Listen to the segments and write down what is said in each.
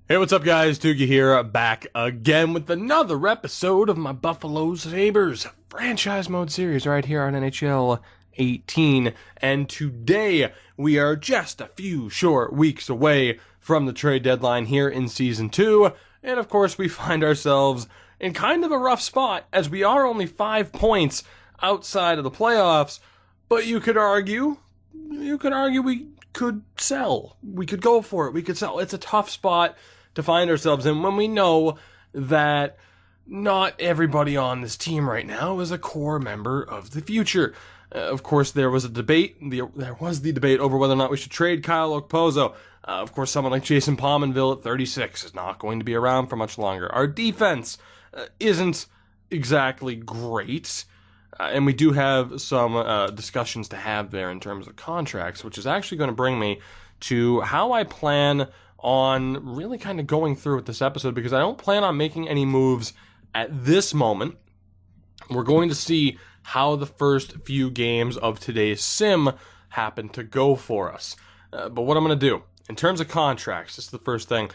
Hey, what's up, guys? Doogie here, back again with another episode of my Buffalo Sabres franchise mode series right here on NHL 18. And today, we are just a few short weeks away from the trade deadline here in Season 2. And of course, we find ourselves in kind of a rough spot as we are only 5 points outside of the playoffs. But you could argue we could sell. We could go for it. We could sell. It's a tough spot to find ourselves in when we know that not everybody on this team right now is a core member of the future. Of course, there was a debate. There was the debate over whether or not we should trade Kyle Okposo. Of course, someone like Jason Pominville at 36 is not going to be around for much longer. Our defense isn't exactly great. And we do have some discussions to have there in terms of contracts, which is actually going to bring me to how I plan on really kind of going through with this episode, because I don't plan on making any moves at this moment. We're going to see how the first few games of today's sim happen to go for us. But what I'm going to do, in terms of contracts, this is the first thing.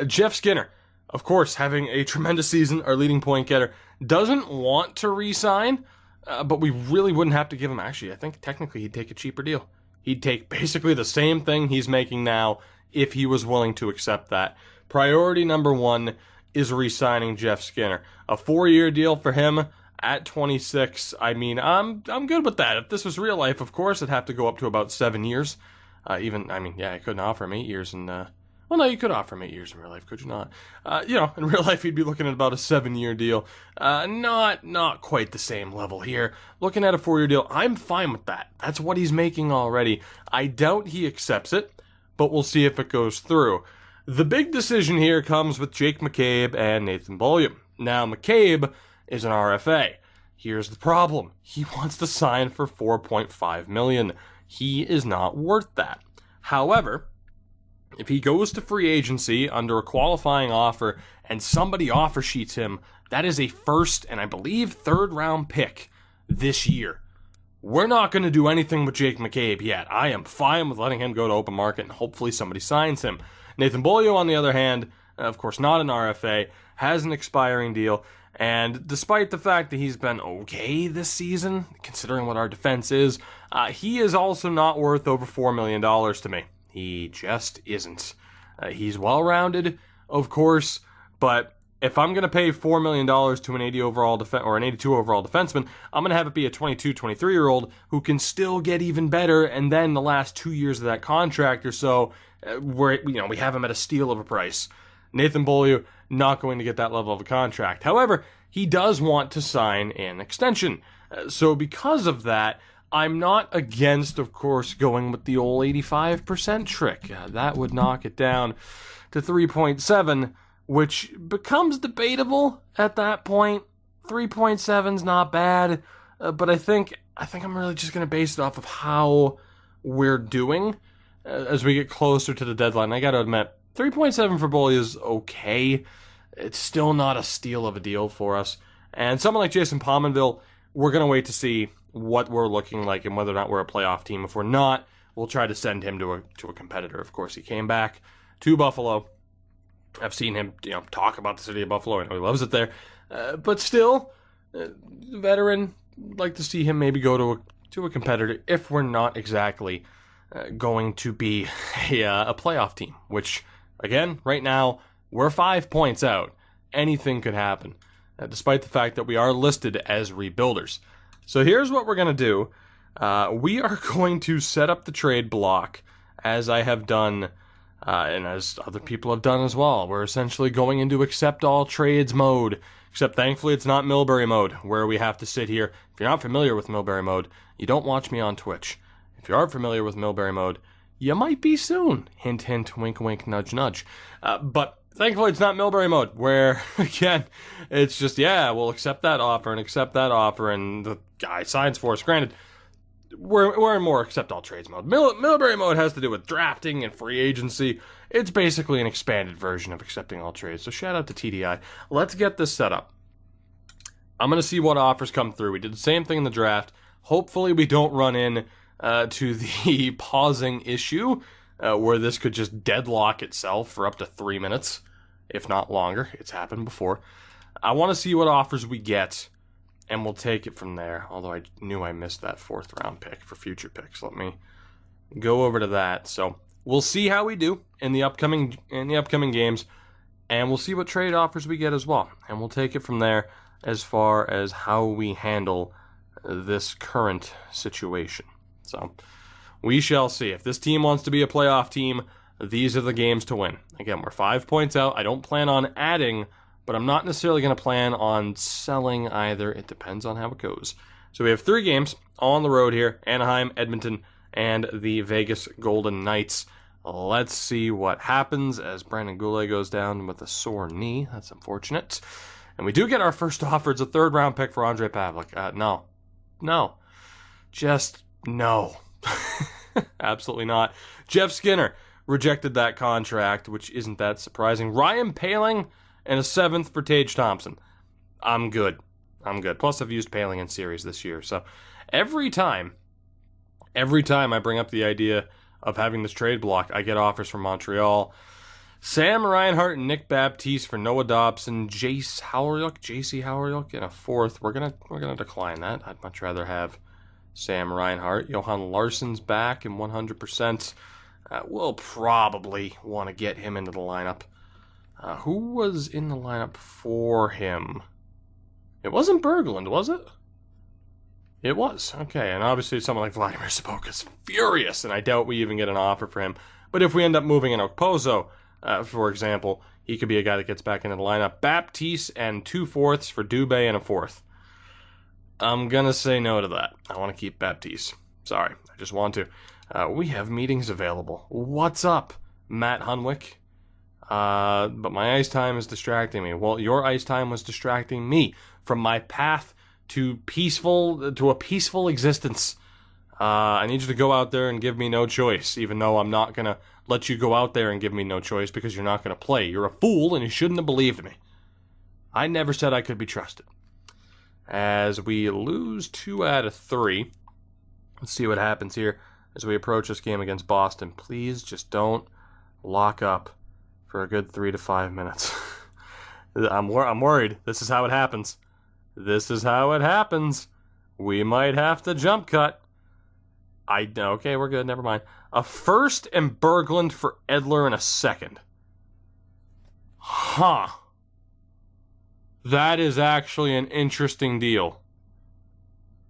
Jeff Skinner, of course, having a tremendous season, our leading point getter, doesn't want to re-sign, but we really wouldn't have to give him. Actually, I think technically he'd take a cheaper deal. He'd take basically the same thing he's making now if he was willing to accept that. Priority number one is re-signing Jeff Skinner. A 4-year deal for him at 26. I mean, I'm good with that. If this was real life, of course, it'd have to go up to about 7 years. I couldn't offer him 8 years and well, no, you could offer him 8 years in real life, could you not? In real life, you'd be looking at about a 7-year deal. Not quite the same level here. Looking at a 4-year deal, I'm fine with that. That's what he's making already. I doubt he accepts it, but we'll see if it goes through. The big decision here comes with Jake McCabe and Nathan Beaulieu. Now, McCabe is an RFA. Here's the problem. He wants to sign for $4.5 million. He is not worth that. However, if he goes to free agency under a qualifying offer and somebody offer sheets him, that is a first and I believe third round pick this year. We're not going to do anything with Jake McCabe yet. I am fine with letting him go to open market and hopefully somebody signs him. Nathan Beaulieu, on the other hand, of course not an RFA, has an expiring deal. And despite the fact that he's been okay this season, considering what our defense is, he is also not worth over $4 million to me. He just isn't. He's well-rounded, of course, but if I'm going to pay $4 million to an 80 overall or an 82 overall defenseman, I'm going to have it be a 22, 23-year-old who can still get even better, and then the last 2 years of that contract or so, we have him at a steal of a price. Nathan Beaulieu, not going to get that level of a contract. However, he does want to sign an extension. So because of that, I'm not against, of course, going with the old 85% trick. That would knock it down to 3.7, which becomes debatable at that point. 3.7's not bad, but I think I'm really just going to base it off of how we're doing as we get closer to the deadline. I got to admit, 3.7 for Beaulieu is okay. It's still not a steal of a deal for us. And someone like Jason Pominville, we're going to wait to see what we're looking like and whether or not we're a playoff team. If we're not, we'll try to send him to a competitor. Of course, he came back to Buffalo. I've seen him, talk about the city of Buffalo. I know he loves it there. But still, veteran, like to see him maybe go to a competitor if we're not exactly going to be a playoff team, which, again, right now, we're 5 points out. Anything could happen, despite the fact that we are listed as rebuilders. So here's what we're going to do. We are going to set up the trade block as I have done and as other people have done as well. We're essentially going into accept all trades mode, except thankfully it's not Milbury mode, where we have to sit here. If you're not familiar with Milbury mode, you don't watch me on Twitch. If you are familiar with Milbury mode, you might be soon. Hint, hint, wink, wink, nudge, nudge. But thankfully it's not Milbury mode, where, again, it's just, we'll accept that offer, and the guy signs for us. Granted, we're in more accept all trades mode. Milbury mode has to do with drafting and free agency. It's basically an expanded version of accepting all trades. So shout out to TDI. Let's get this set up. I'm going to see what offers come through. We did the same thing in the draft. Hopefully we don't run in to the pausing issue where this could just deadlock itself for up to 3 minutes, if not longer. It's happened before. I want to see what offers we get, and we'll take it from there. Although I knew I missed that 4th round pick for future picks. Let me go over to that. So we'll see how we do in the upcoming games, and we'll see what trade offers we get as well. And we'll take it from there as far as how we handle this current situation. So we shall see. If this team wants to be a playoff team, these are the games to win. Again, we're 5 points out. I don't plan on adding, but I'm not necessarily going to plan on selling either. It depends on how it goes. So we have 3 games all on the road here: Anaheim, Edmonton, and the Vegas Golden Knights. Let's see what happens as Brandon Goulet goes down with a sore knee. That's unfortunate. And we do get our first offer. It's a 3rd round pick for Andre Pavlik. No. Just no. Absolutely not. Jeff Skinner rejected that contract, which isn't that surprising. Ryan Poehling and a 7th for Tage Thompson. I'm good. Plus, I've used Poehling in series this year. So every time I bring up the idea of having this trade block, I get offers from Montreal. Sam Reinhart and Nick Baptiste for Noah Dobson, JC Howryuk, and a 4th. We're gonna decline that. I'd much rather have Sam Reinhart. Johan Larsson's back in 100%. We'll probably want to get him into the lineup. Who was in the lineup for him? It wasn't Berglund, was it? It was. Okay, and obviously someone like Vladimir Saboka's furious, and I doubt we even get an offer for him. But if we end up moving in Okposo, for example, he could be a guy that gets back into the lineup. Baptiste and 2 4ths for Dubé and a 4th. I'm going to say no to that. I want to keep Baptiste. Sorry, I just want to. We have meetings available. What's up, Matt Hunwick? But my ice time is distracting me. Well, your ice time was distracting me from my path to a peaceful existence. I need you to go out there and give me no choice, even though I'm not going to let you go out there and give me no choice because you're not going to play. You're a fool, and you shouldn't have believed me. I never said I could be trusted. As we lose 2 out of 3, let's see what happens here as we approach this game against Boston. Please just don't lock up for a good 3 to 5 minutes. I'm worried. This is how it happens. We might have to jump cut. Okay, we're good. Never mind. A 1st and Berglund for Edler and a 2nd. Huh. That is actually an interesting deal.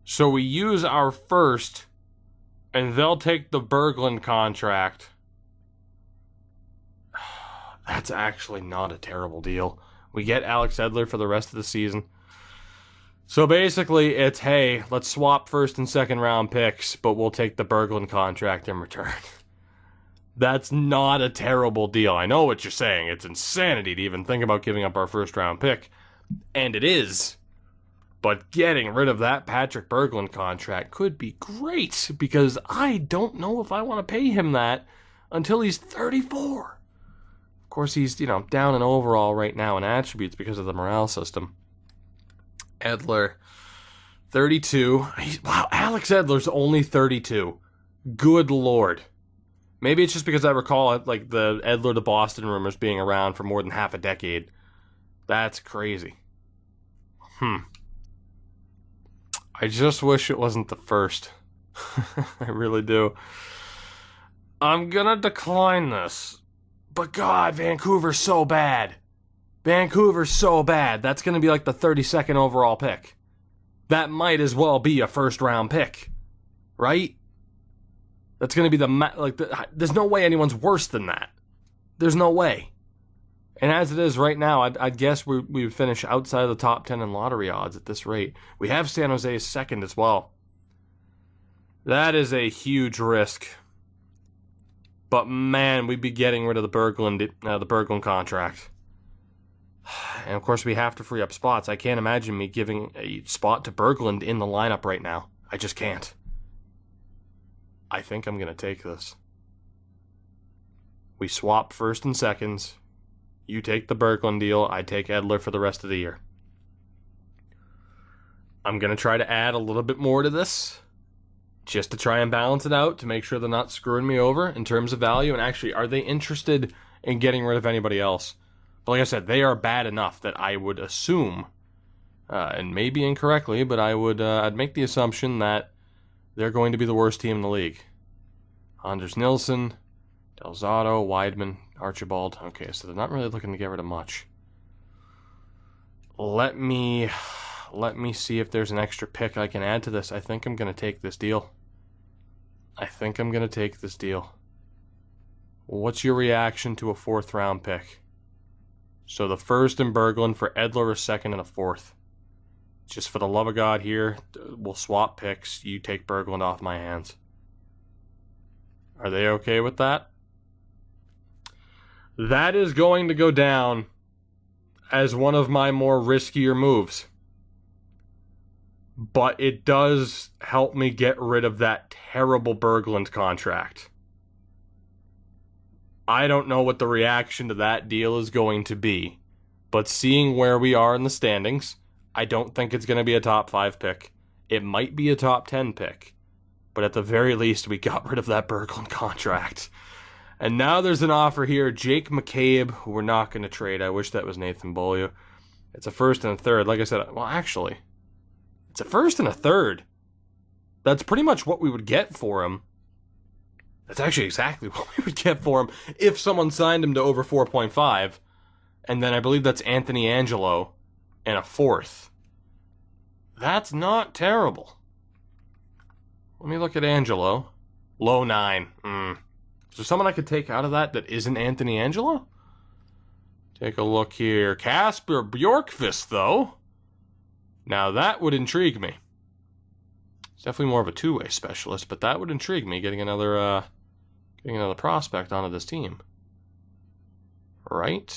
So we use our 1st, and they'll take the Berglund contract. That's actually not a terrible deal. We get Alex Edler for the rest of the season. So basically, it's, hey, let's swap 1st and 2nd round picks, but we'll take the Berglund contract in return. That's not a terrible deal. I know what you're saying. It's insanity to even think about giving up our 1st round pick. And it is. But getting rid of that Patrick Berglund contract could be great, because I don't know if I want to pay him that until he's 34. Of course, he's, down in overall right now in attributes because of the morale system. Edler, 32. Wow, Alex Edler's only 32. Good Lord. Maybe it's just because I recall like the Edler to Boston rumors being around for more than half a decade. That's crazy. I just wish it wasn't the 1st. I really do. I'm gonna decline this. But God, Vancouver's so bad. That's gonna be like the 32nd overall pick. That might as well be a 1st round pick. Right? That's gonna be there's no way anyone's worse than that. There's no way. And as it is right now, I'd guess we would finish outside of the top 10 in lottery odds at this rate. We have San Jose's 2nd as well. That is a huge risk. But man, we'd be getting rid of the Berglund contract. And of course, we have to free up spots. I can't imagine me giving a spot to Berglund in the lineup right now. I just can't. I think I'm going to take this. We swap 1st and 2nds. You take the Berglund deal. I take Edler for the rest of the year. I'm going to try to add a little bit more to this. just to try and balance it out, to make sure they're not screwing me over in terms of value. And actually, are they interested in getting rid of anybody else? But like I said, they are bad enough that I would assume, and maybe incorrectly, but I'd make the assumption that they're going to be the worst team in the league. Anders Nilsson, Delzato, Weidman, Archibald. Okay, so they're not really looking to get rid of much. Let me see if there's an extra pick I can add to this. I think I'm going to take this deal. What's your reaction to a 4th round pick? So the 1st in Berglund for Edler, a 2nd, and a 4th. Just for the love of God here, we'll swap picks. You take Berglund off my hands. Are they okay with that? That is going to go down as one of my more riskier moves. But it does help me get rid of that terrible Berglund contract. I don't know what the reaction to that deal is going to be. But seeing where we are in the standings, I don't think it's going to be a top 5 pick. It might be a top 10 pick. But at the very least, we got rid of that Berglund contract. And now there's an offer here. Jake McCabe, who we're not going to trade. I wish that was Nathan Beaulieu. It's a 1st and a 3rd. Like I said, well, actually, it's a 1st and a 3rd. That's pretty much what we would get for him. That's actually exactly what we would get for him if someone signed him to over 4.5. And then I believe that's Anthony Angelo and a 4th. That's not terrible. Let me look at Angelo. Low 9. Is there someone I could take out of that isn't Anthony Angelo? Take a look here. Kasper Bjorkqvist, though. Now that would intrigue me. It's definitely more of a two-way specialist, but that would intrigue me, getting another prospect onto this team. Right?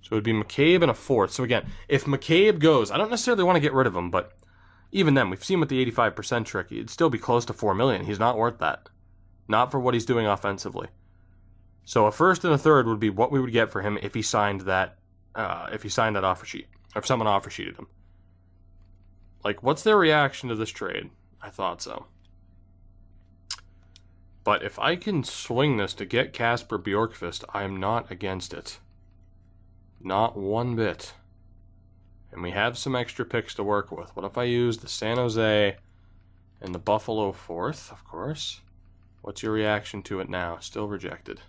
So it would be McCabe and a 4th. So again, if McCabe goes, I don't necessarily want to get rid of him, but even then, we've seen with the 85% trick, he'd still be close to $4 million. He's not worth that. Not for what he's doing offensively. So a 1st and a 3rd would be what we would get for him if he signed that offer sheet, or if someone offer sheeted him. Like, what's their reaction to this trade? I thought so. But if I can swing this to get Kasper Bjorkqvist, I'm not against it. Not one bit. And we have some extra picks to work with. What if I use the San Jose and the Buffalo 4th, of course? What's your reaction to it now? Still rejected.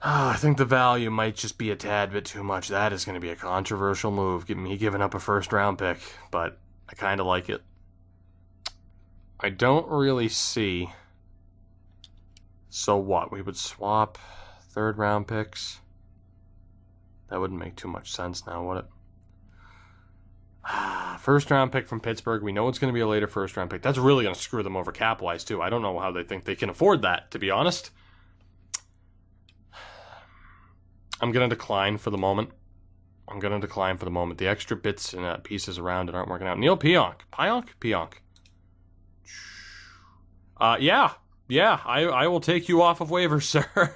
I think the value might just be a tad bit too much. That is going to be a controversial move. Me giving up a 1st round pick, but I kind of like it. I don't really see. So what? We would swap 3rd round picks. That wouldn't make too much sense now, would it? 1st round pick from Pittsburgh. We know it's going to be a later 1st round pick. That's really going to screw them over cap-wise, too. I don't know how they think they can afford that, to be honest. I'm going to decline for the moment. The extra bits and pieces around it aren't working out. Neil Pionk. Pionk? Yeah, I will take you off of waivers, sir.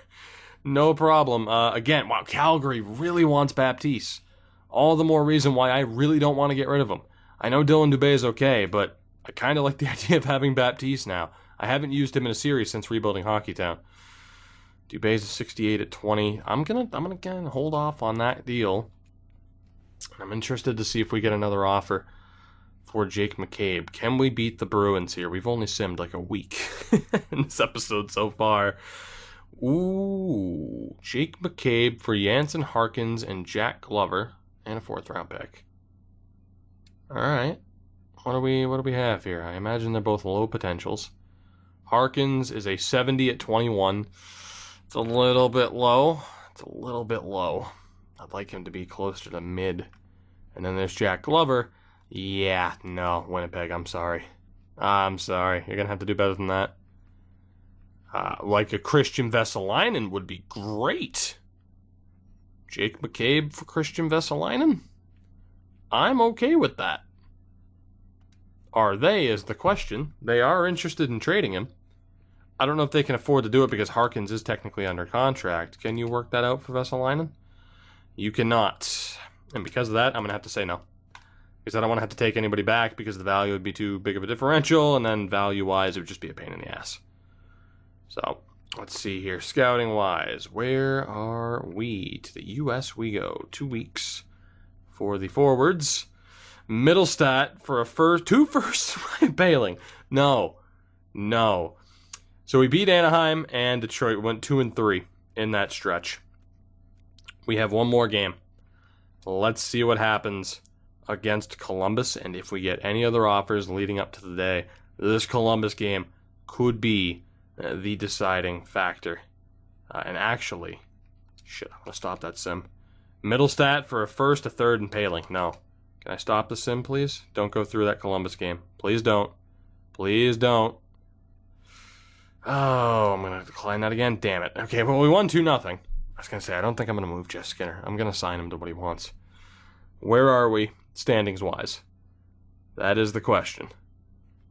No problem. Again, wow, Calgary really wants Baptiste. All the more reason why I really don't want to get rid of him. I know Dylan Dubé is okay, but I kind of like the idea of having Baptiste now. I haven't used him in a series since rebuilding Hockeytown. Dubé's a 68 at 20. I'm gonna again hold off on that deal. I'm interested to see if we get another offer for Jake McCabe. Can we beat the Bruins here? We've only simmed like a week in this episode so far. Ooh, Jake McCabe for Jansen Harkins and Jack Glover and a 4th round pick. All right, what do we have here? I imagine they're both low potentials. Harkins is a 70 at 21. It's a little bit low. I'd like him to be closer to mid. And then there's Jack Glover. Yeah, no, Winnipeg, I'm sorry. You're gonna have to do better than that. Like a Christian Vesalainen would be great. Jake McCabe for Christian Vesalainen? I'm okay with that. Are they, is the question. They are interested in trading him. I don't know if they can afford to do it because Harkins is technically under contract. Can you work that out for Vesalainen? You cannot. And because of that, I'm going to have to say no. Because I don't want to have to take anybody back because the value would be too big of a differential, and then value-wise, it would just be a pain in the ass. So, let's see here. Scouting-wise, where are we? To the U.S. we go. 2 weeks for the forwards. Middle stat for two firsts. Ryan Poehling. No. So we beat Anaheim and Detroit. We went 2-3 in that stretch. We have one more game. Let's see what happens against Columbus, and if we get any other offers leading up to the day, this Columbus game could be the deciding factor. And actually, shit, I'm going to stop that sim. Middle stat for a first, a third, and Poehling. No. Can I stop the sim, please? Don't go through that Columbus game. Please don't. Please don't. Oh, I'm going to decline that again. Damn it. Okay, well, we won 2-0. I was going to say, I don't think I'm going to move Jeff Skinner. I'm going to sign him to what he wants. Where are we, standings-wise? That is the question.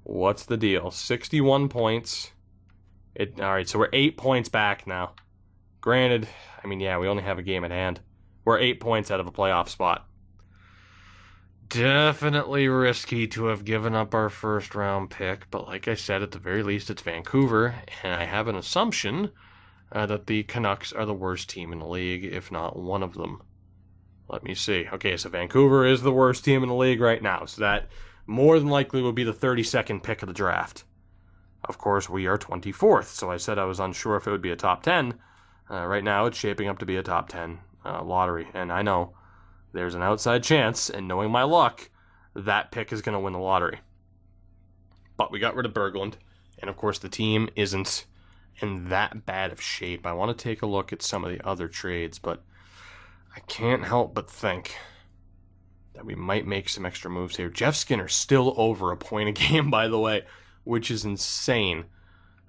What's the deal? 61 points. All right, so we're 8 points back now. Granted, I mean, yeah, we only have a game at hand. We're 8 points out of a playoff spot. Definitely risky to have given up our first-round pick, but like I said, at the very least, it's Vancouver, and I have an assumption that the Canucks are the worst team in the league, if not one of them. Let me see. Okay, so Vancouver is the worst team in the league right now, so that more than likely will be the 32nd pick of the draft. Of course, we are 24th, so I said I was unsure if it would be a top 10. Right now, it's shaping up to be a top 10 lottery, and I know there's an outside chance, and knowing my luck, that pick is going to win the lottery. But we got rid of Berglund, and of course the team isn't in that bad of shape. I want to take a look at some of the other trades, but I can't help but think that we might make some extra moves here. Jeff Skinner's still over a point a game, by the way, which is insane.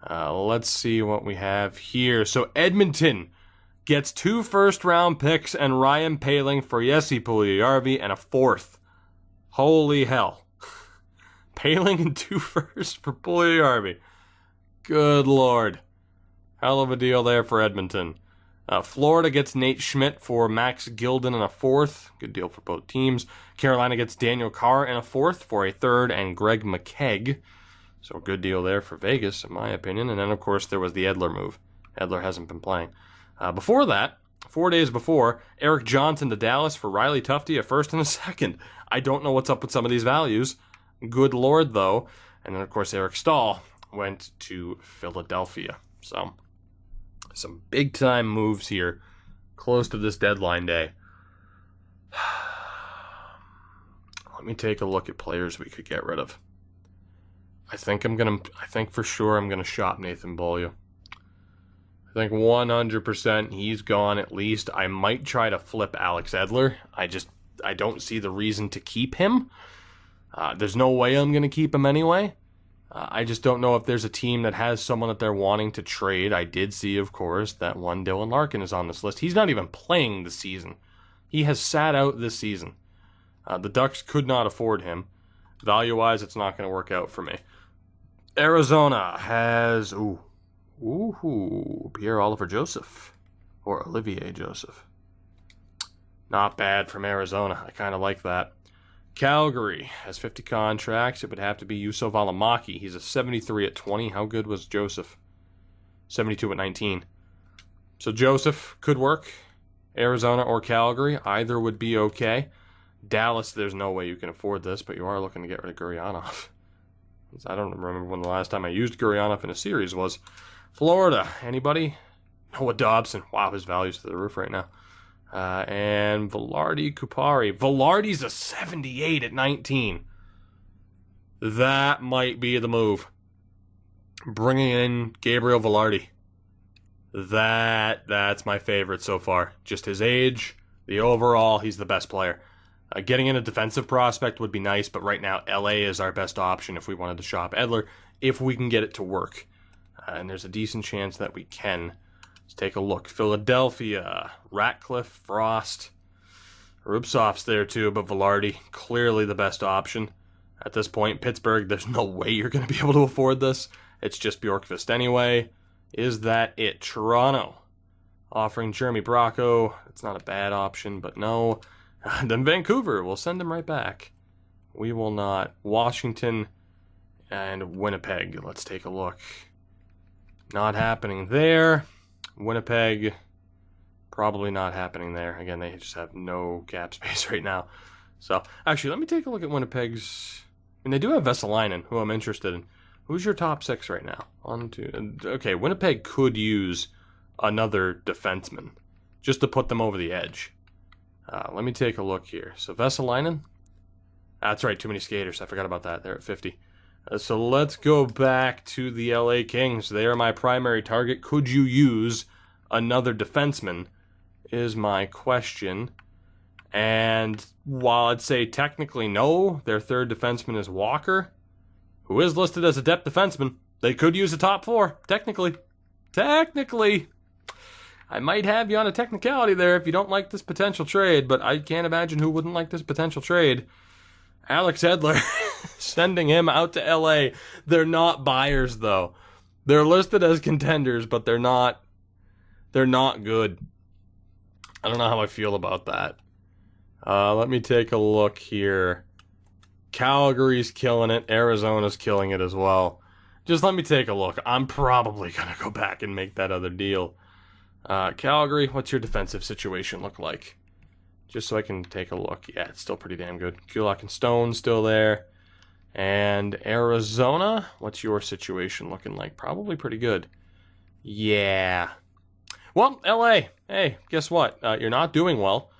Let's see what we have here. So Edmonton gets 2 first-round picks and Ryan Poehling for Jesse Puljujärvi and a 4th. Holy hell. Poehling and 2 firsts for Puljujärvi. Good Lord. Hell of a deal there for Edmonton. Florida gets Nate Schmidt for Max Gilden and a 4th. Good deal for both teams. Carolina gets Daniel Carr and a 4th for a 3rd and Greg McCabe. So a good deal there for Vegas, in my opinion. And then, of course, there was the Edler move. Edler hasn't been playing. Before that, 4 days before, Eric Johnson to Dallas for Riley Tufte, a 1st and a 2nd. I don't know what's up with some of these values. Good Lord, though. And then, of course, Eric Stahl went to Philadelphia. So, some big-time moves here close to this deadline day. Let me take a look at players we could get rid of. I think for sure I'm gonna shop Nathan Beaulieu. I think 100% he's gone at least. I might try to flip Alex Edler. I don't see the reason to keep him. There's no way I'm gonna keep him anyway. I just don't know if there's a team that has someone that they're wanting to trade. I did see, of course, that one Dylan Larkin is on this list. He's not even playing the season. He has sat out this season. The Ducks could not afford him. Value-wise, it's not going to work out for me. Arizona has, Pierre-Olivier Joseph, or Olivier Joseph. Not bad from Arizona. I kind of like that. Calgary has 50 contracts. It would have to be Juuso Valimaki. He's a 73 at 20. How good was Joseph? 72 at 19. So Joseph could work. Arizona or Calgary, either would be okay. Dallas, there's no way you can afford this, but you are looking to get rid of Gurianov. I don't remember when the last time I used Gurianov in a series was. Florida, anybody? Noah Dobson. Wow, his value's to the roof right now. And Velarde Kupari. Velarde's a 78 at 19. That might be the move. Bringing in Gabriel Velarde. That's my favorite so far. Just his age, the overall, he's the best player. Getting in a defensive prospect would be nice, but right now LA is our best option if we wanted to shop Edler, if we can get it to work. And there's a decent chance that we can. Let's take a look. Philadelphia, Ratcliffe, Frost. Rubtsov's there too, but Velarde, clearly the best option. At this point, Pittsburgh, there's no way you're going to be able to afford this. It's just Bjorkqvist anyway. Is that it? Toronto, offering Jeremy Bracco. It's not a bad option, but no. Then Vancouver, we'll send him right back. We will not. Washington and Winnipeg. Let's take a look. Not happening there. Winnipeg, probably not happening there. Again, they just have no cap space right now. So, actually, let me take a look at Winnipeg's... I mean, they do have Vesalainen, who I'm interested in. Who's your top 6 right now? 1, 2... Okay, Winnipeg could use another defenseman, just to put them over the edge. Let me take a look here. So, Vesalainen? That's right, too many skaters. I forgot about that. They're at 50. So let's go back to the LA Kings. They are my primary target. Could you use another defenseman is my question. And while I'd say technically no, their third defenseman is Walker, who is listed as a depth defenseman. They could use a top 4, technically. Technically. I might have you on a technicality there if you don't like this potential trade, but I can't imagine who wouldn't like this potential trade. Alex Edler, sending him out to LA. They're not buyers, though. They're listed as contenders, but they're not good. I don't know how I feel about that. Let me take a look here. Calgary's killing it. Arizona's killing it as well. Just let me take a look. I'm probably going to go back and make that other deal. Calgary, what's your defensive situation look like? Just so I can take a look. Yeah, it's still pretty damn good. Kulak and Stone still there. And Arizona, what's your situation looking like? Probably pretty good. Yeah. Well, LA, hey, guess what? You're not doing well,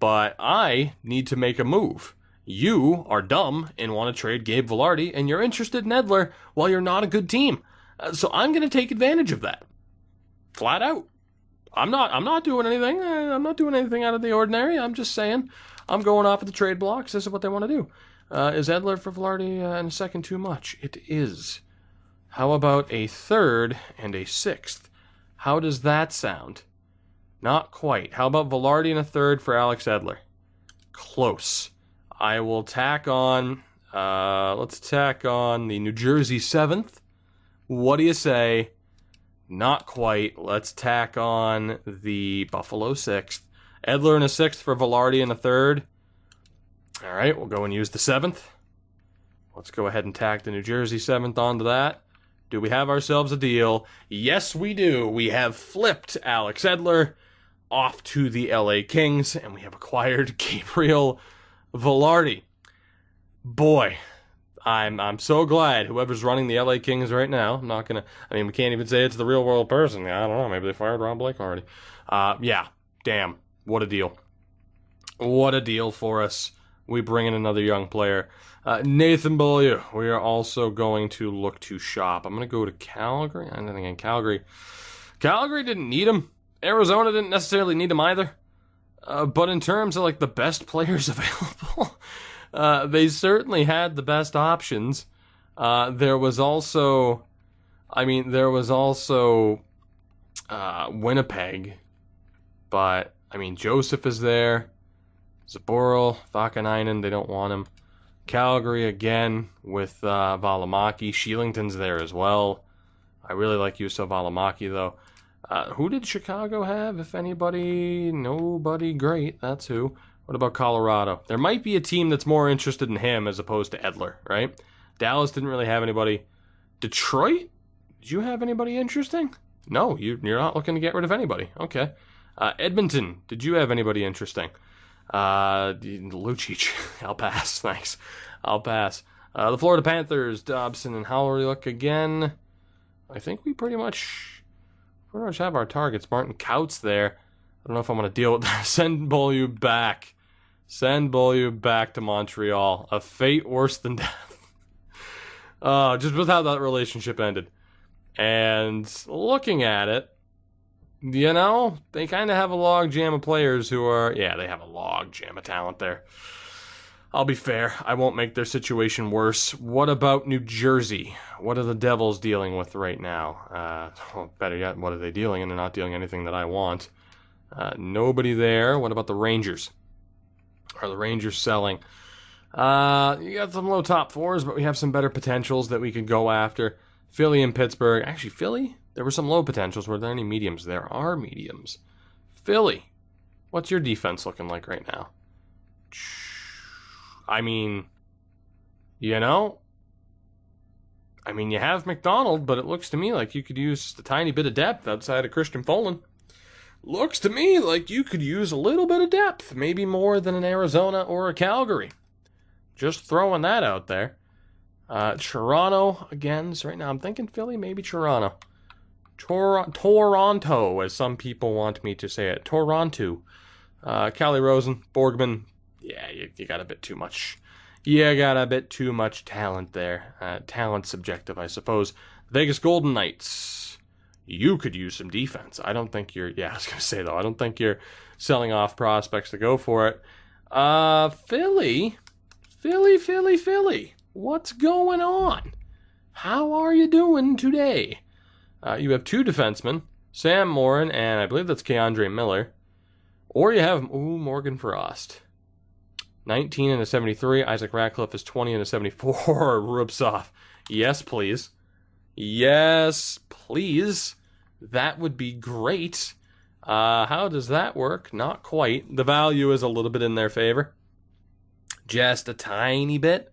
but I need to make a move. You are dumb and want to trade Gabe Velarde, and you're interested in Edler while you're not a good team. So I'm going to take advantage of that. Flat out. I'm not doing anything. I'm not doing anything out of the ordinary. I'm just saying I'm going off of the trade blocks. This is what they want to do. Is Edler for Velarde in a second too much? It is. How about a third and a 6th? How does that sound? Not quite. How about Velarde and a third for Alex Edler? Close. I will tack on... let's tack on the New Jersey 7th. What do you say? Not quite. Let's tack on the Buffalo 6th. Edler and a 6th for Velarde and a third. All right, we'll go and use the 7th. Let's go ahead and tack the New Jersey 7th onto that. Do we have ourselves a deal? Yes, we do. We have flipped Alex Edler off to the LA Kings, and we have acquired Gabriel Velarde. Boy, I'm so glad whoever's running the LA Kings right now. I'm not gonna. I mean, we can't even say it's the real world person. I don't know. Maybe they fired Rob Blake already. Yeah. Damn. What a deal. What a deal for us. We bring in another young player. Nathan Beaulieu. We are also going to look to shop. I'm going to go to Calgary. I'm thinking Calgary. Calgary didn't need him. Arizona didn't necessarily need him either. But in terms of like the best players available, they certainly had the best options. There was also Winnipeg. But, I mean, Joseph is there. Zaboral, Vakanainen, they don't want him. Calgary again with Valimaki. Sheelington's there as well. I really like Juuso Valimaki, though. Who did Chicago have, if anybody? Nobody great. That's who. What about Colorado? There might be a team that's more interested in him as opposed to Edler, right? Dallas didn't really have anybody. Detroit? Did you have anybody interesting? No, you're not looking to get rid of anybody. Okay. Edmonton, did you have anybody interesting? Lucic. I'll pass. Thanks. I'll pass. The Florida Panthers, Dobson and Howryluk again. I think we pretty much have our targets. Martin Kautz there. I don't know if I'm going to deal with that. Send Beaulieu back. Send Beaulieu back to Montreal. A fate worse than death. Just with how that relationship ended. And looking at it, you know, they kind of have a log jam of players who are... Yeah, they have a log jam of talent there. I'll be fair. I won't make their situation worse. What about New Jersey? What are the Devils dealing with right now? Well, better yet, what are they dealing? And they're not dealing anything that I want. Nobody there. What about the Rangers? Are the Rangers selling? You got some low top 4s, but we have some better potentials that we could go after. Philly and Pittsburgh. Actually, Philly? There were some low potentials. Were there any mediums? There are mediums. Philly. What's your defense looking like right now? I mean, You know? I mean, you have McDonald, but it looks to me like you could use just a tiny bit of depth outside of Christian Folin. Looks to me like you could use a little bit of depth, maybe more than an Arizona or a Calgary. Just throwing that out there. Toronto, again, so right now I'm thinking Philly, maybe Toronto. Toronto, as some people want me to say it. Toronto. Calle Rosen, Borgman, yeah, you got a bit too much. You got a bit too much talent there. Talent subjective, I suppose. Vegas Golden Knights. You could use some defense. I don't think you're... Yeah, I was going to say, though, I don't think you're selling off prospects to go for it. Philly. What's going on? How are you doing today? You have two defensemen, Sam Morin, and I believe that's Keandre Miller. Or you have, Morgan Frost. 19 and a 73. Isaac Ratcliffe is 20 and a 74. Rubtsov. Yes, please. Yes, please. That would be great. How does that work? Not quite. The value is a little bit in their favor. Just a tiny bit.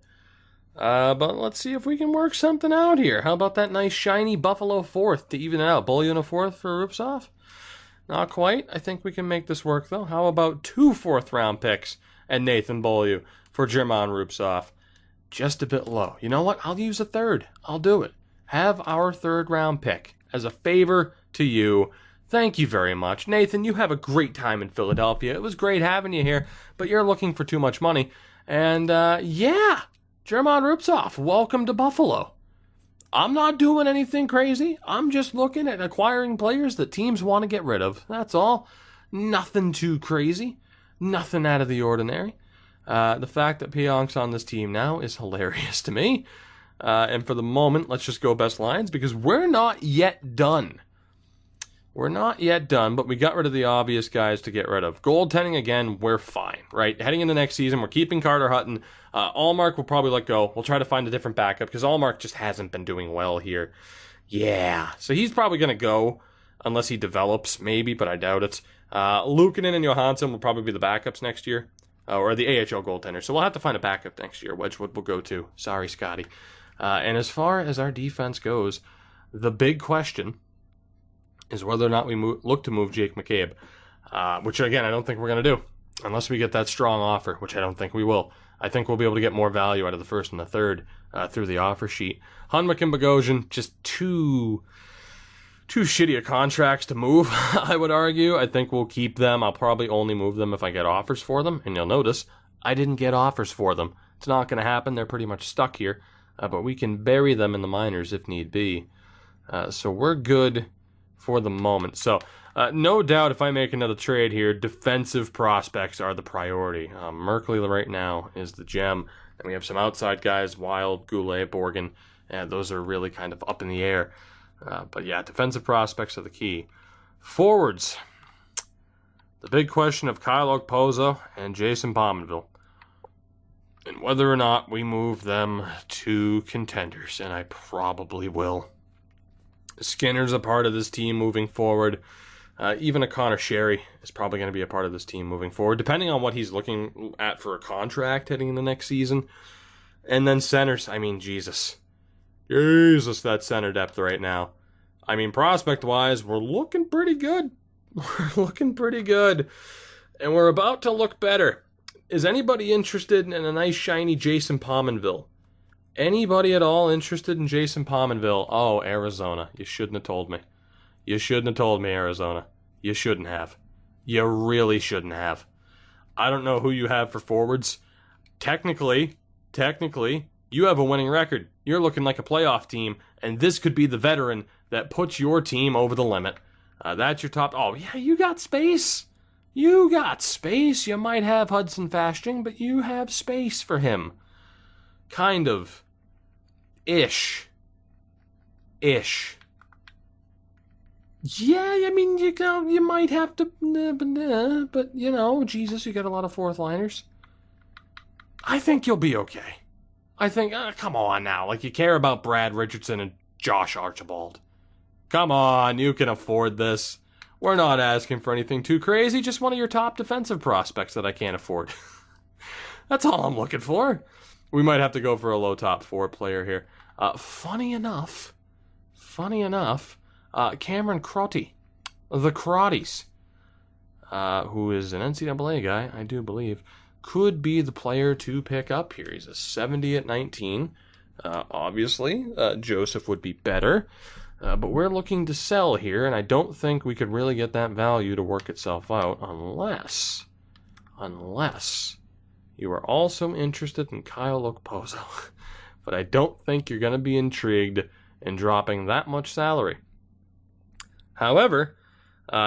But let's see if we can work something out here. How about that nice shiny Buffalo fourth to even it out? Beaulieu and a fourth for Rubtsov? Not quite. I think we can make this work, though. How about 2 fourth-round picks and Nathan Beaulieu for German Rubtsov? Just a bit low. You know what? I'll use a third. I'll do it. Have our third-round pick as a favor to you. Thank you very much. Nathan, you have a great time in Philadelphia. It was great having you here, but you're looking for too much money. And, yeah, German Rubtsov, welcome to Buffalo. I'm not doing anything crazy. I'm just looking at acquiring players that teams want to get rid of. That's all. Nothing too crazy. Nothing out of the ordinary. The fact that Pionk's on this team now is hilarious to me. And for the moment, let's just go best lines because we're not yet done. We're not yet done, but we got rid of the obvious guys to get rid of. Goaltending, again, we're fine, right? Heading into next season, we're keeping Carter Hutton. Allmark will probably let go. We'll try to find a different backup because Allmark just hasn't been doing well here. Yeah, so he's probably going to go unless he develops, maybe, but I doubt it. Luukkonen and Johansson will probably be the backups next year, or the AHL goaltender. So we'll have to find a backup next year. Wedgwood will go too. Sorry, Scotty. And as far as our defense goes, the big question is whether or not we look to move Jake McCabe, which, again, I don't think we're going to do unless we get that strong offer, which I don't think we will. I think we'll be able to get more value out of the first and the third through the offer sheet. Hunwick and Bogosian, just too shitty of contracts to move, I would argue. I think we'll keep them. I'll probably only move them if I get offers for them, and you'll notice I didn't get offers for them. It's not going to happen. They're pretty much stuck here, but we can bury them in the minors if need be. So we're good for the moment. So no doubt if I make another trade here, defensive prospects are the priority. Merkley right now is the gem. And we have some outside guys, Wild, Goulet, Borgen. And those are really kind of up in the air. But yeah, defensive prospects are the key. Forwards. The big question of Kyle Okposo and Jason Pominville. And whether or not we move them to contenders. And I probably will. Skinner's a part of this team moving forward. Even a Connor Sherry is probably going to be a part of this team moving forward, depending on what he's looking at for a contract heading in the next season. And then centers, I mean, Jesus, that center depth right now. I mean, prospect-wise, we're looking pretty good. We're looking pretty good. And we're about to look better. Is anybody interested in a nice, shiny Jason Pominville? Anybody at all interested in Jason Pominville? Oh, Arizona. You shouldn't have told me. You shouldn't have told me, Arizona. You shouldn't have. You really shouldn't have. I don't know who you have for forwards. Technically, you have a winning record. You're looking like a playoff team, and this could be the veteran that puts your team over the limit. That's your top... Oh, yeah, you got space. You got space. You might have Hudson Fasching, but you have space for him. Kind of. Ish. Yeah, I mean, you might have to, but, Jesus, you got a lot of fourth liners. I think you'll be okay. I think, come on now, like you care about Brad Richardson and Josh Archibald. Come on, you can afford this. We're not asking for anything too crazy, just one of your top defensive prospects that I can't afford. That's all I'm looking for. We might have to go for a low top 4 player here. Funny enough, Cameron Crotty, the Crotties, who is an NCAA guy, I do believe, could be the player to pick up here. He's a 70 at 19. Obviously, Joseph would be better, but we're looking to sell here, and I don't think we could really get that value to work itself out unless you are also interested in Kyle Okposo. But I don't think you're going to be intrigued in dropping that much salary. However,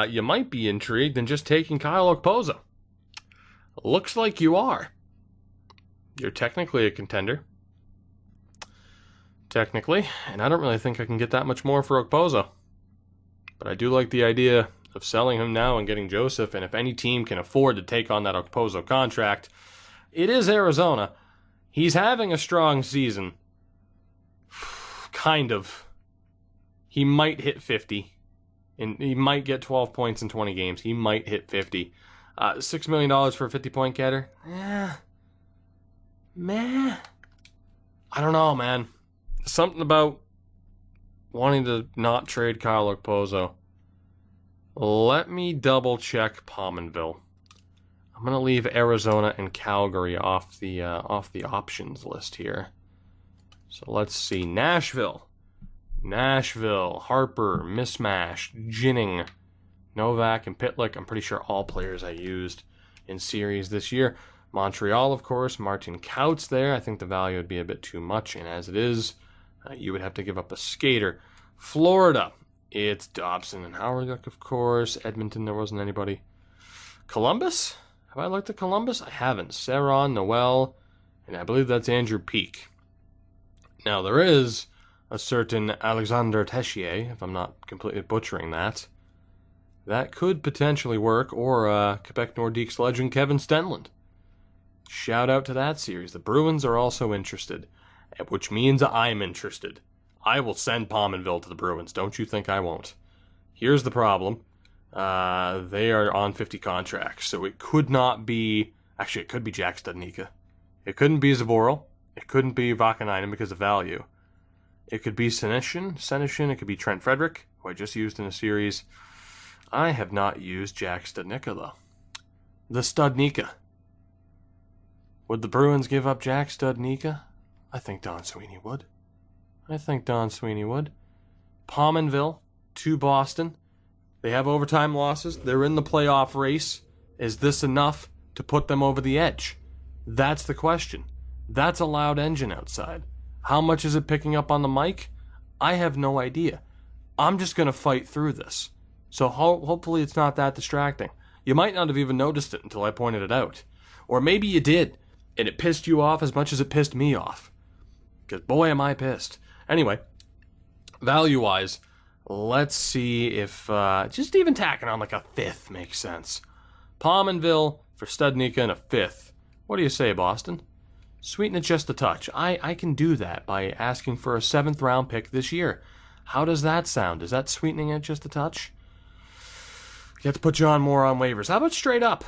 you might be intrigued in just taking Kyle Okposo. Looks like you are. You're technically a contender. Technically, and I don't really think I can get that much more for Okposo. But I do like the idea of selling him now and getting Joseph, and if any team can afford to take on that Okposo contract, it is Arizona. He's having a strong season. Kind of. He might hit 50. And he might get 12 points in 20 games. He might hit 50. $6 million for a 50-point getter? Meh. I don't know, man. Something about wanting to not trade Kyle Okposo. Let me double-check Pominville. I'm going to leave Arizona and Calgary off the options list here. So let's see. Nashville, Harper, Mismash, Ginning, Novak, and Pitlick. I'm pretty sure all players I used in series this year. Montreal, of course, Martin Kautz there. I think the value would be a bit too much, and as it is, you would have to give up a skater. Florida, it's Dobson and Howard, of course. Edmonton, there wasn't anybody. Columbus? Have I looked at Columbus? I haven't. Saron, Noel, and I believe that's Andrew Peak. Now, there is a certain Alexander Tessier, if I'm not completely butchering that. That could potentially work, or Quebec Nordiques legend Kevin Stenlund. Shout out to that series. The Bruins are also interested, which means I'm interested. I will send Pominville to the Bruins. Don't you think I won't? Here's the problem. They are on 50 contracts, so it could not be... Actually, it could be Jack Studnicka. It couldn't be Zaboral. It couldn't be Vakanainen because of value. It could be Senyshyn. It could be Trent Frederick, who I just used in a series. I have not used Jack Studnicka, though. The Studnicka. Would the Bruins give up Jack Studnicka? I think Don Sweeney would. Pominville to Boston. They have overtime losses. They're in the playoff race. Is this enough to put them over the edge? That's the question. That's a loud engine outside. How much is it picking up on the mic? I have no idea. I'm just going to fight through this. So hopefully it's not that distracting. You might not have even noticed it until I pointed it out. Or maybe you did, and it pissed you off as much as it pissed me off. Because boy am I pissed. Anyway, value-wise, let's see if just even tacking on like a fifth makes sense. Pominville for Studnicka and a fifth. What do you say, Boston? Sweeten it just a touch. I can do that by asking for a 7th round pick this year. How does that sound? Is that sweetening it just a touch? You have to put John Moore on waivers. How about straight up?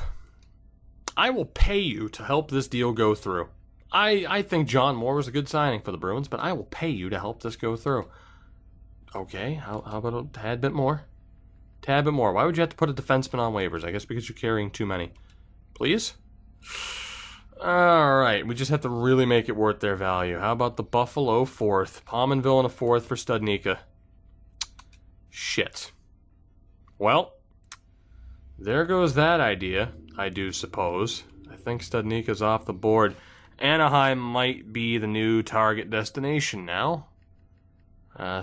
I will pay you to help this deal go through. I think John Moore was a good signing for the Bruins, but I will pay you to help this go through. Okay, how about a tad bit more? Tad bit more. Why would you have to put a defenseman on waivers? I guess because you're carrying too many. Please? Alright, we just have to really make it worth their value. How about the Buffalo 4th? Pominville and a 4th for Studnicka. Shit. Well, there goes that idea, I do suppose. I think Studnicka's off the board. Anaheim might be the new target destination now.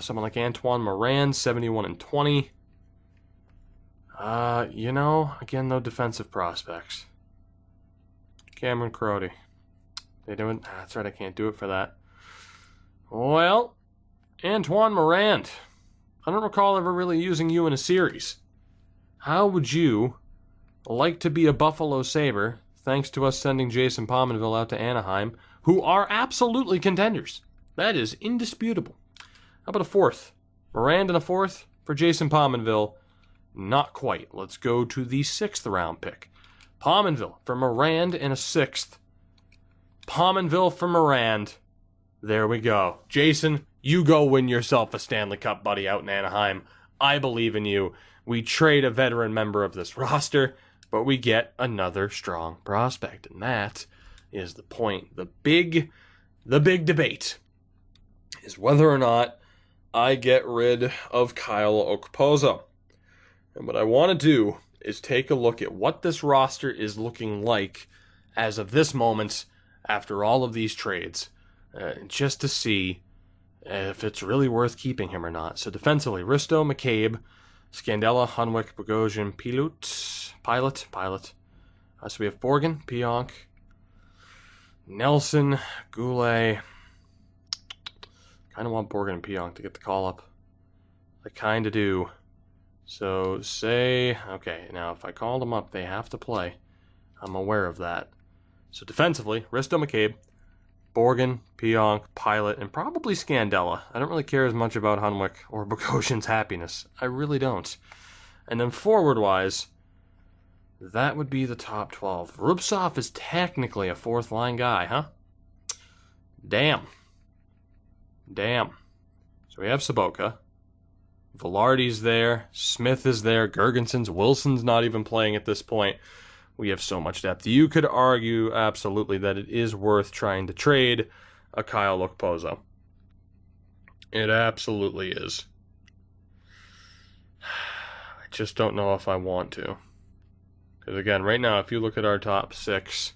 Someone like Antoine Morin, 71 and 20. Again, no defensive prospects. Cameron Crotty. They doing? That's right, I can't do it for that. Well, Antoine Morant. I don't recall ever really using you in a series. How would you like to be a Buffalo Sabre, thanks to us sending Jason Pominville out to Anaheim, who are absolutely contenders? That is indisputable. How about a 4th? Morant and a 4th for Jason Pominville. Not quite. Let's go to the 6th round pick. Pominville for Morant and a 6th. Pominville for Morand. There we go. Jason, you go win yourself a Stanley Cup, buddy, out in Anaheim. I believe in you. We trade a veteran member of this roster, but we get another strong prospect. And that is the point. The big debate is whether or not I get rid of Kyle Okposo. And what I want to do is take a look at what this roster is looking like as of this moment after all of these trades, just to see if it's really worth keeping him or not. So defensively, Risto, McCabe, Scandella, Hunwick, Bogosian, Pilot. So we have Borgen, Pionk, Nelson, Goulet. Kind of want Borgen and Pionk to get the call up. I kind of do. So okay, now if I call them up, they have to play. I'm aware of that. So defensively, Risto, McCabe, Borgen, Pionk, Pilot, and probably Scandella. I don't really care as much about Hunwick or Bogosian's happiness. I really don't. And then forward-wise, that would be the top 12. Rubtsov is technically a fourth-line guy, huh? Damn. So we have Sobotka. Velarde's there. Smith is there. Gergenson's. Wilson's not even playing at this point. We have so much depth. You could argue absolutely that it is worth trying to trade a Kyle Okposo. It absolutely is. I just don't know if I want to. Because again, right now, if you look at our top 6,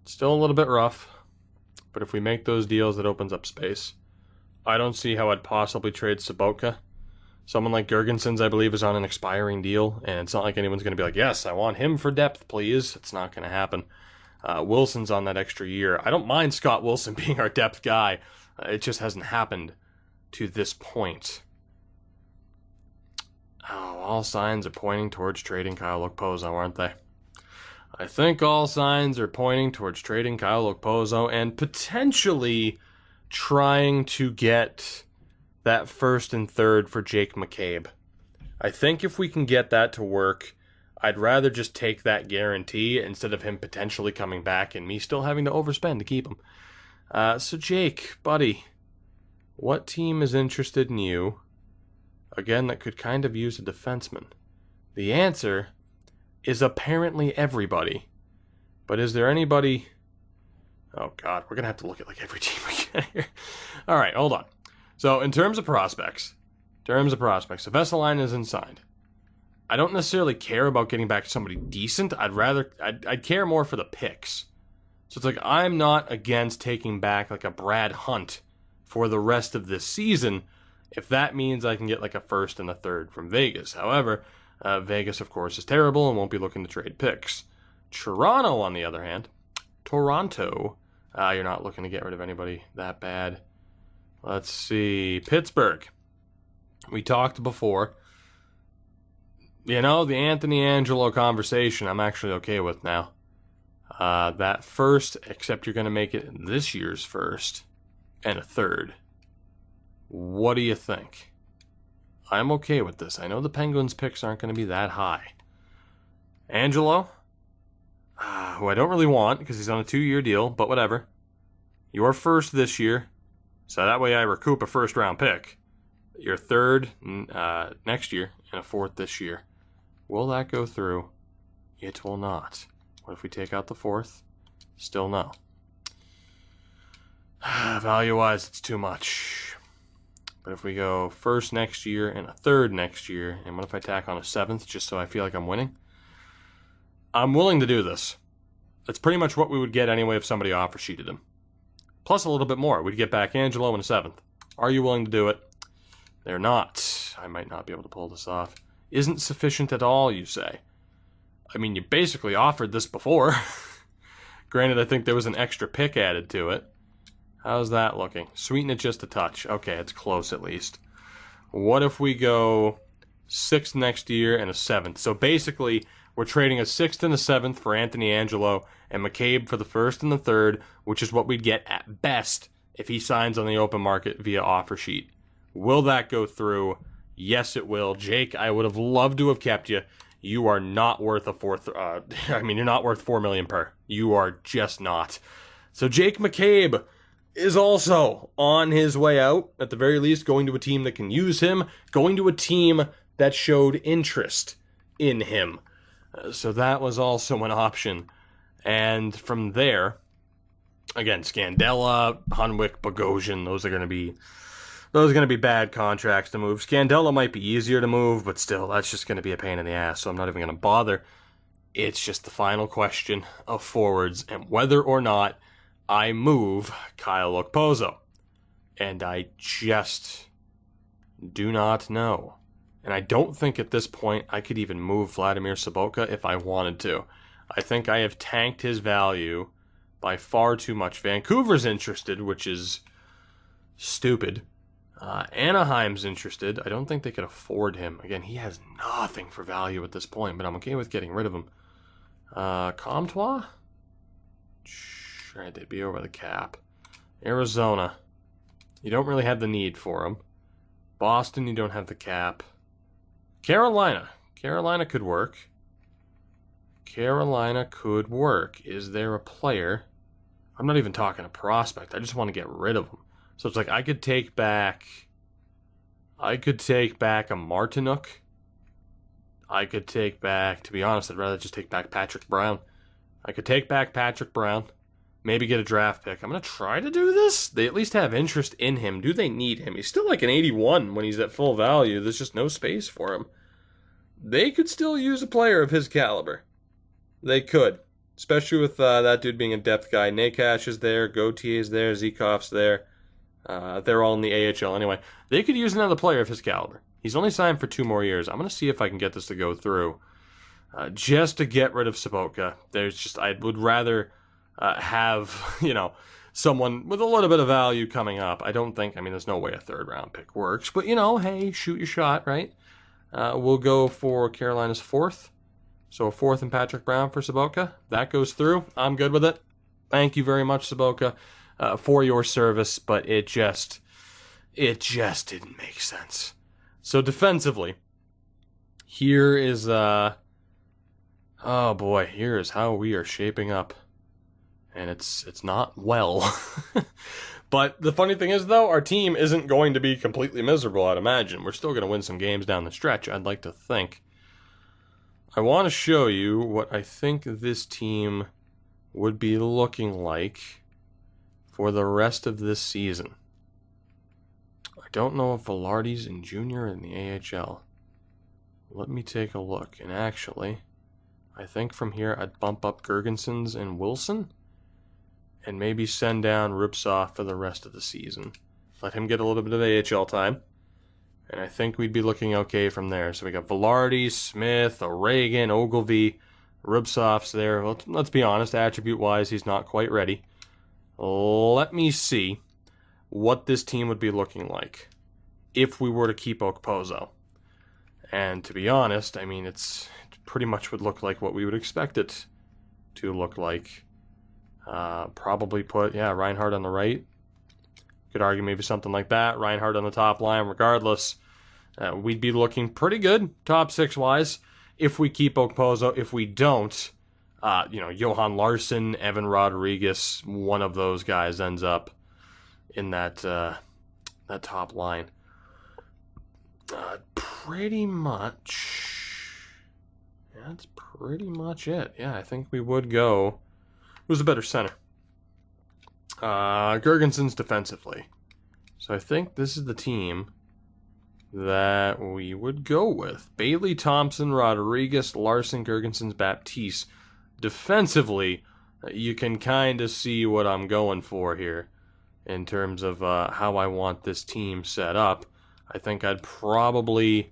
it's still a little bit rough. But if we make those deals, it opens up space. I don't see how I'd possibly trade Sobotka. Someone like Gergenson's, I believe, is on an expiring deal, and it's not like anyone's going to be like, yes, I want him for depth, please. It's not going to happen. Wilson's on that extra year. I don't mind Scott Wilson being our depth guy. It just hasn't happened to this point. Oh, all signs are pointing towards trading Kyle Okposo, aren't they? I think all signs are pointing towards trading Kyle Okposo and potentially trying to get that first and third for Jake McCabe. I think if we can get that to work, I'd rather just take that guarantee instead of him potentially coming back and me still having to overspend to keep him. So Jake, buddy, what team is interested in you? Again, that could kind of use a defenseman. The answer is apparently everybody. But is there anybody... Oh, God, we're going to have to look at like every team we get here. All right, hold on. So, in terms of prospects, so Vesalainen isn't signed. I don't necessarily care about getting back somebody decent. I'd care more for the picks. So it's like, I'm not against taking back like a Brad Hunt for the rest of this season, if that means I can get like a first and a third from Vegas. However, Vegas, of course, is terrible and won't be looking to trade picks. Toronto, on the other hand, you're not looking to get rid of anybody that bad. Let's see. Pittsburgh. We talked before. You know, the Anthony Angelo conversation I'm actually okay with now. That first, except you're going to make it this year's first, and a third. What do you think? I'm okay with this. I know the Penguins' picks aren't going to be that high. Angelo, who I don't really want because he's on a 2-year deal, but whatever. Your first this year. So that way I recoup a first-round pick. Your third next year and a fourth this year. Will that go through? It will not. What if we take out the fourth? Still no. Value-wise, it's too much. But if we go first next year and a third next year, and what if I tack on a seventh just so I feel like I'm winning? I'm willing to do this. That's pretty much what we would get anyway if somebody offer sheeted him. Plus a little bit more. We'd get back Angelo in a seventh. Are you willing to do it? They're not. I might not be able to pull this off. Isn't sufficient at all, you say? I mean, you basically offered this before. Granted, I think there was an extra pick added to it. How's that looking? Sweeten it just a touch. Okay, it's close at least. What if we go 6th next year and a 7th? So basically, we're trading a 6th and a 7th for Anthony Angelo and McCabe for the 1st and the 3rd, which is what we'd get at best if he signs on the open market via offer sheet. Will that go through? Yes, it will. Jake, I would have loved to have kept you. You are not worth a fourth. You're not worth $4 million per. You are just not. So Jake McCabe is also on his way out, at the very least going to a team that can use him, going to a team that showed interest in him. So that was also an option. And from there, again, Scandella, Hunwick, Bogosian, those are going to be bad contracts to move. Scandella might be easier to move, but still, that's just going to be a pain in the ass, so I'm not even going to bother. It's just the final question of forwards and whether or not I move Kyle Okposo. And I just do not know. And I don't think at this point I could even move Vladimir Sobotka if I wanted to. I think I have tanked his value by far too much. Vancouver's interested, which is stupid. Anaheim's interested. I don't think they could afford him. Again, he has nothing for value at this point, but I'm okay with getting rid of him. Comtois? Right, they'd be over the cap. Arizona. You don't really have the need for him. Boston, you don't have the cap. Carolina. Carolina could work. Carolina could work. Is there a player? I'm not even talking a prospect. I just want to get rid of him. So it's like I could take back a Martinuk. I could take back, to be honest, I'd rather just take back Patrick Brown. I could take back Patrick Brown. Maybe get a draft pick. I'm going to try to do this. They at least have interest in him. Do they need him? He's still like an 81 when he's at full value. There's just no space for him. They could still use a player of his caliber. They could. Especially with that dude being a depth guy. Nakash is there. Gautier's there. Zekoff's there. They're all in the AHL anyway. They could use another player of his caliber. He's only signed for 2 more years. I'm going to see if I can get this to go through. Just to get rid of Sobotka. I would rather have, someone with a little bit of value coming up. There's no way a 3rd round pick works. But, hey, shoot your shot, right? We'll go for Carolina's 4th. So a 4th and Patrick Brown for Sobotka. That goes through. I'm good with it. Thank you very much, Sobotka, for your service. But it just didn't make sense. So defensively, here is, here is how we are shaping up. And it's not well. But the funny thing is, though, our team isn't going to be completely miserable, I'd imagine. We're still going to win some games down the stretch, I'd like to think. I want to show you what I think this team would be looking like for the rest of this season. I don't know if Velarde's in junior or in the AHL. Let me take a look. And actually, I think from here I'd bump up Gergensons and Wilson. And maybe send down Rupsov for the rest of the season. Let him get a little bit of AHL time. And I think we'd be looking okay from there. So we got Velarde, Smith, O'Regan, Ogilvy, Rupsov's there. Well, let's be honest, attribute-wise, he's not quite ready. Let me see what this team would be looking like if we were to keep Okposo. And to be honest, it pretty much would look like what we would expect it to look like. Probably put, Reinhardt on the right. Could argue maybe something like that. Reinhardt on the top line. Regardless, we'd be looking pretty good, top 6-wise, if we keep Okposo. If we don't, Johan Larsson, Evan Rodriguez, one of those guys ends up in that top line. Pretty much. That's pretty much it. Yeah, I think we would go. Who's a better center? Gergensons defensively. So I think this is the team that we would go with. Bailey, Thompson, Rodriguez, Larson, Gergensons, Baptiste. Defensively, you can kind of see what I'm going for here in terms of how I want this team set up. I think I'd probably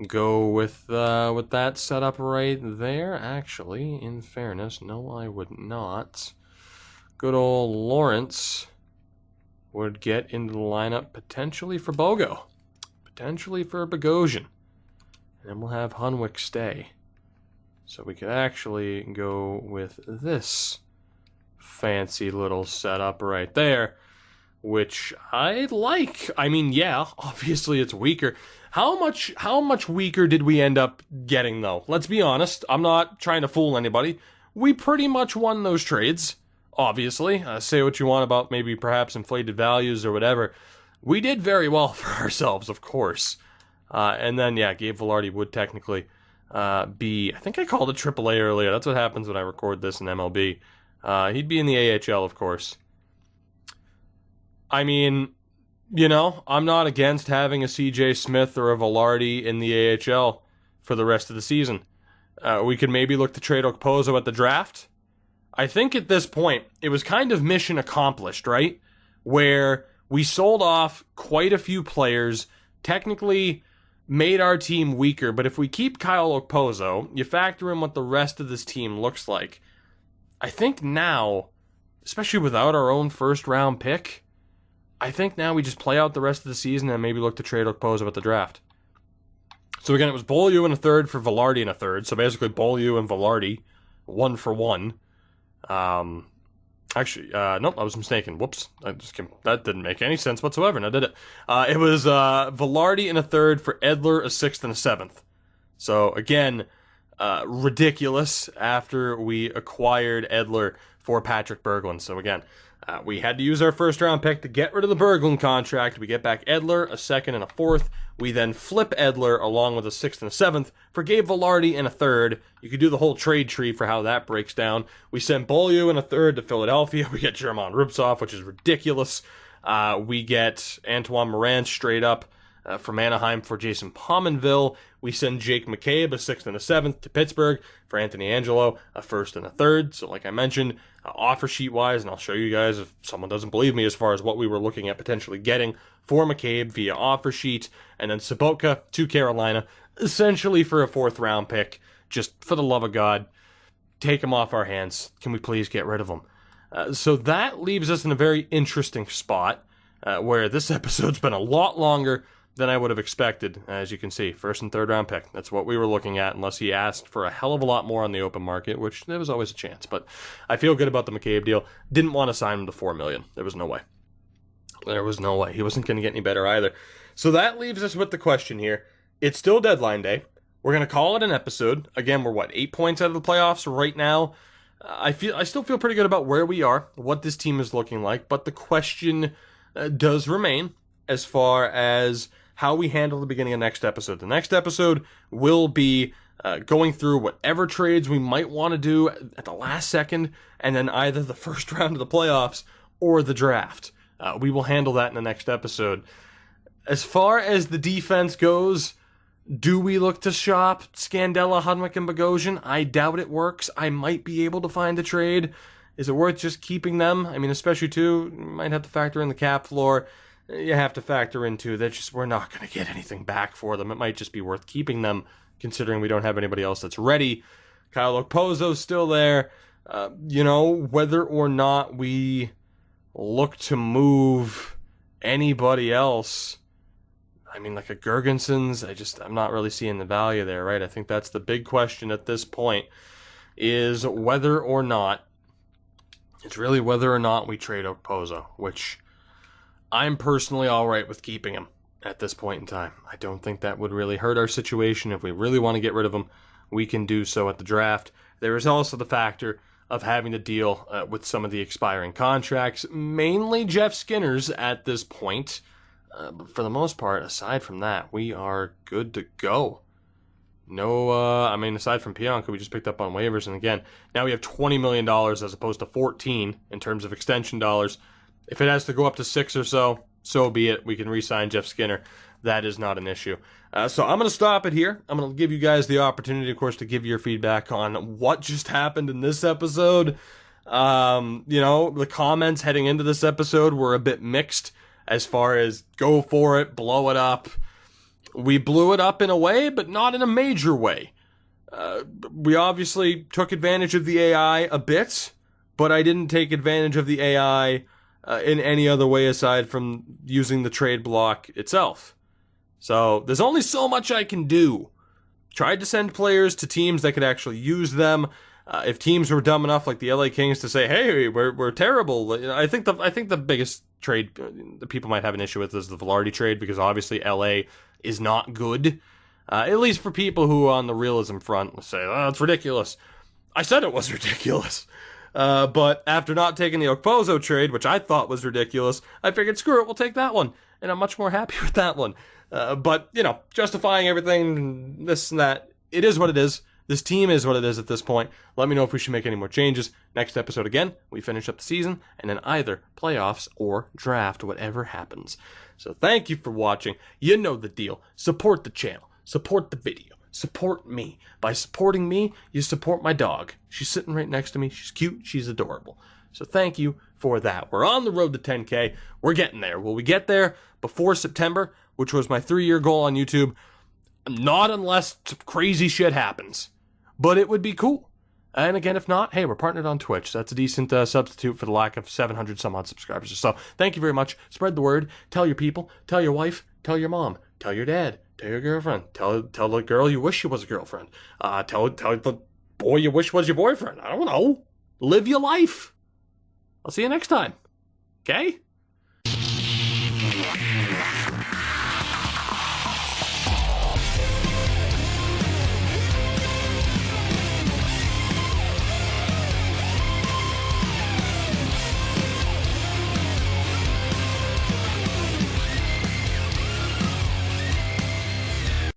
go with that setup right there. Actually, in fairness, no, I would not. Good old Lawrence would get into the lineup potentially for Bogo, potentially for Bogosian, and then we'll have Hunwick stay. So we could actually go with this fancy little setup right there, which I like. Obviously it's weaker. How much weaker did we end up getting, though? Let's be honest. I'm not trying to fool anybody. We pretty much won those trades. obviously. Say what you want about maybe perhaps inflated values or whatever. We did very well for ourselves, of course. And then, yeah, Gabe Velarde would technically be, I think I called it AAA earlier. That's what happens when I record this in MLB. He'd be in the AHL, of course. I mean, you know, I'm not against having a CJ Smith or a Velarde in the AHL for the rest of the season. We could maybe look to trade Okposo at the draft. I think at this point, it was kind of mission accomplished, right? Where we sold off quite a few players, technically made our team weaker, but if we keep Kyle Okposo, you factor in what the rest of this team looks like. I think now, especially without our own first-round pick, I think now we just play out the rest of the season and maybe look to trade Okposo at the draft. So again, it was Beaulieu in a third for Velarde in a third. So basically Beaulieu and Velarde, 1 for 1. Actually, nope, I was mistaken. Whoops. That didn't make any sense whatsoever, now did it? It was Velarde in a third for Edler, a 6th and a 7th. So again, ridiculous after we acquired Edler for Patrick Berglund. So again, we had to use our first round pick to get rid of the Berglund contract. We get back Edler, a 2nd and a 4th. We then flip Edler along with a 6th and a 7th for Gabe Velarde in a 3rd. You could do the whole trade tree for how that breaks down. We send Beaulieu in a 3rd to Philadelphia. We get German Rubtsov, which is ridiculous. We get Antoine Morant straight up from Anaheim for Jason Pominville. We send Jake McCabe, a 6th and a 7th, to Pittsburgh for Anthony Angelo, a 1st and a 3rd. So like I mentioned, offer sheet-wise, and I'll show you guys if someone doesn't believe me as far as what we were looking at potentially getting for McCabe via offer sheet. And then Sobotka to Carolina, essentially for a 4th-round pick. Just for the love of God, take him off our hands. Can we please get rid of him? So that leaves us in a very interesting spot where this episode's been a lot longer than I would have expected. As you can see, 1st and 3rd round pick. That's what we were looking at, unless he asked for a hell of a lot more on the open market, which there was always a chance. But I feel good about the McCabe deal. Didn't want to sign him to $4 million. There was no way. There was no way. He wasn't going to get any better either. So that leaves us with the question here. It's still deadline day. We're going to call it an episode. Again, we're 8 points out of the playoffs right now. I still feel pretty good about where we are, what this team is looking like, but the question does remain as far as how we handle the beginning of next episode. The next episode will be going through whatever trades we might want to do at the last second, and then either the first round of the playoffs or the draft. We will handle that in the next episode. As far as the defense goes, do we look to shop Scandella, Hudwick, and Bogosian? I doubt it works. I might be able to find a trade. Is it worth just keeping them? I mean, especially too, you might have to factor in the cap floor. You have to factor into that just we're not going to get anything back for them. It might just be worth keeping them, considering we don't have anybody else that's ready. Kyle Okposo's still there. Whether or not we look to move anybody else, I mean, like a Gergensons, I'm not really seeing the value there, right? I think that's the big question at this point, is whether or not, it's really whether or not we trade Okposo, which I'm personally all right with keeping him at this point in time. I don't think that would really hurt our situation. If we really want to get rid of him, we can do so at the draft. There is also the factor of having to deal with some of the expiring contracts, mainly Jeff Skinner's at this point. But for the most part, aside from that, we are good to go. No, aside from Pionka, we just picked up on waivers. And again, now we have $20 million as opposed to 14 in terms of extension dollars. If it has to go up to 6 or so be it. We can re-sign Jeff Skinner. That is not an issue. So I'm going to stop it here. I'm going to give you guys the opportunity, of course, to give your feedback on what just happened in this episode. The comments heading into this episode were a bit mixed as far as go for it, blow it up. We blew it up in a way, but not in a major way. We obviously took advantage of the AI a bit, but I didn't take advantage of the AI in any other way aside from using the trade block itself. So there's only so much I can do. Tried to send players to teams that could actually use them. If teams were dumb enough, like the LA Kings, to say, "Hey, we're terrible," I think the biggest trade that people might have an issue with is the Velarde trade, because obviously LA is not good. At least for people who on the realism front say, "Oh, it's ridiculous." I said it was ridiculous. But after not taking the Okposo trade, which I thought was ridiculous, I figured, screw it, we'll take that one. And I'm much more happy with that one. But, justifying everything, this and that, it is what it is. This team is what it is at this point. Let me know if we should make any more changes. Next episode, again, we finish up the season, and then either playoffs or draft, whatever happens. So thank you for watching. You know the deal. Support the channel. Support the video. Support me. By supporting me, you support my dog. She's sitting right next to me. She's cute. She's adorable. So thank you for that. We're on the road to 10K. We're getting there. Will we get there before September, which was my 3-year goal on YouTube? Not unless crazy shit happens. But it would be cool. And again, if not, hey, we're partnered on Twitch. That's a decent substitute for the lack of 700 some odd subscribers. So thank you very much. Spread the word. Tell your people. Tell your wife. Tell your mom. Tell your dad. Tell your girlfriend. Tell the girl you wish you was a girlfriend. Tell the boy you wish was your boyfriend. I don't know. Live your life. I'll see you next time. Okay?